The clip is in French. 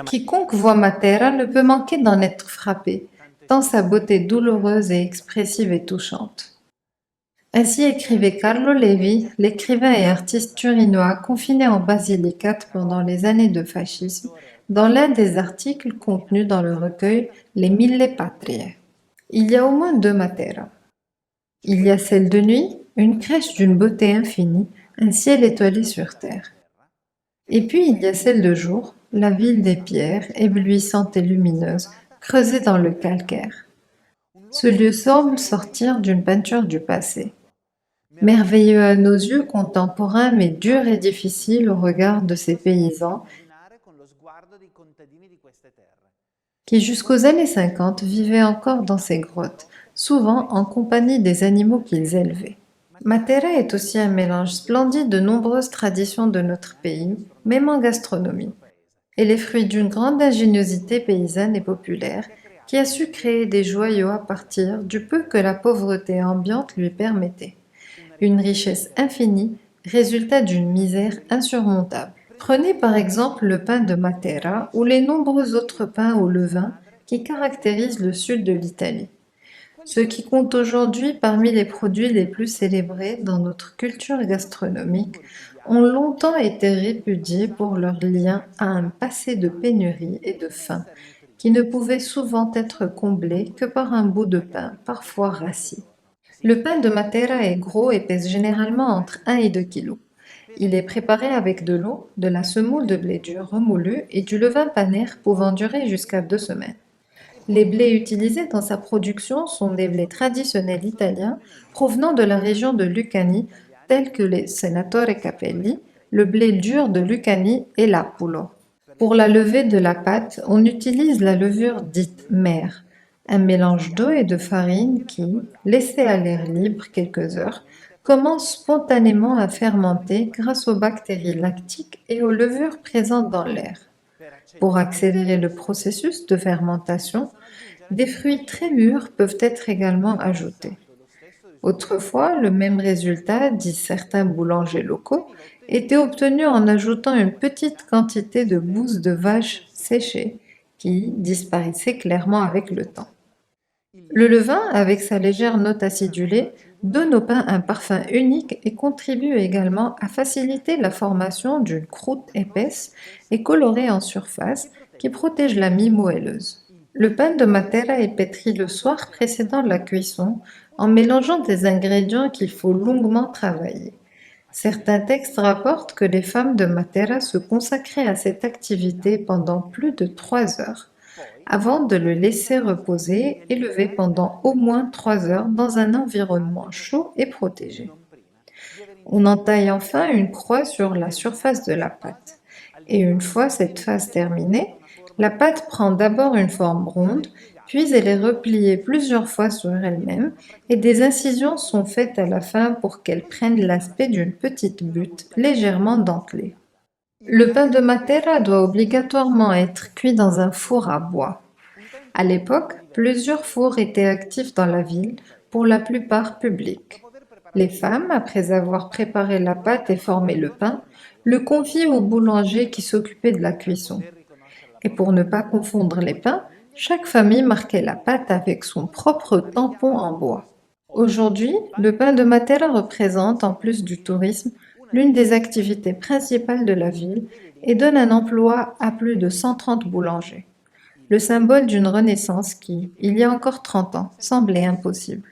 Quiconque voit Matera ne peut manquer d'en être frappé, tant sa beauté douloureuse et expressive est touchante. Ainsi écrivait Carlo Levi, l'écrivain et artiste turinois confiné en Basilicate pendant les années de fascisme, dans l'un des articles contenus dans le recueil Les Mille Patrie. Il y a au moins deux Matera. Il y a celle de nuit, une crèche d'une beauté infinie, un ciel étoilé sur terre. Et puis il y a celle de jour, la ville des pierres, éblouissante et lumineuse, creusée dans le calcaire. Ce lieu semble sortir d'une peinture du passé. Merveilleux à nos yeux contemporains, mais dur et difficile au regard de ces paysans qui jusqu'aux années 50 vivaient encore dans ces grottes, souvent en compagnie des animaux qu'ils élevaient. Matera est aussi un mélange splendide de nombreuses traditions de notre pays, même en gastronomie. Elle est fruit d'une grande ingéniosité paysanne et populaire qui a su créer des joyaux à partir du peu que la pauvreté ambiante lui permettait. Une richesse infinie, résultat d'une misère insurmontable. Prenez par exemple le pain de Matera ou les nombreux autres pains au levain qui caractérisent le sud de l'Italie. Ceux qui comptent aujourd'hui parmi les produits les plus célébrés dans notre culture gastronomique ont longtemps été répudiés pour leur lien à un passé de pénurie et de faim qui ne pouvait souvent être comblé que par un bout de pain, parfois rassis. Le pain de Matera est gros et pèse généralement entre 1 et 2 kilos. Il est préparé avec de l'eau, de la semoule de blé dur remoulu et du levain paner pouvant durer jusqu'à 2 semaines. Les blés utilisés dans sa production sont des blés traditionnels italiens provenant de la région de Lucanie, tels que les Senatore Capelli, le blé dur de Lucanie et l'Appulo. Pour la levée de la pâte, on utilise la levure dite mère, un mélange d'eau et de farine qui, laissé à l'air libre quelques heures, commence spontanément à fermenter grâce aux bactéries lactiques et aux levures présentes dans l'air. Pour accélérer le processus de fermentation, des fruits très mûrs peuvent être également ajoutés. Autrefois, le même résultat, disent certains boulangers locaux, était obtenu en ajoutant une petite quantité de bouse de vache séchée, qui disparaissait clairement avec le temps. Le levain, avec sa légère note acidulée, donne au pain un parfum unique et contribue également à faciliter la formation d'une croûte épaisse et colorée en surface qui protège la mie moelleuse. Le pain de Matera est pétri le soir précédant la cuisson en mélangeant des ingrédients qu'il faut longuement travailler. Certains textes rapportent que les femmes de Matera se consacraient à cette activité pendant plus de 3 heures, avant de le laisser reposer et lever pendant au moins 3 heures dans un environnement chaud et protégé. On entaille enfin une croix sur la surface de la pâte. Et une fois cette phase terminée, la pâte prend d'abord une forme ronde, puis elle est repliée plusieurs fois sur elle-même et des incisions sont faites à la fin pour qu'elle prenne l'aspect d'une petite butte légèrement dentelée. Le pain de Matera doit obligatoirement être cuit dans un four à bois. À l'époque, plusieurs fours étaient actifs dans la ville, pour la plupart publics. Les femmes, après avoir préparé la pâte et formé le pain, le confiaient au boulanger qui s'occupait de la cuisson. Et pour ne pas confondre les pains, chaque famille marquait la pâte avec son propre tampon en bois. Aujourd'hui, le pain de Matera représente, en plus du tourisme, l'une des activités principales de la ville et donne un emploi à plus de 130 boulangers. Le symbole d'une renaissance qui, il y a encore 30 ans, semblait impossible.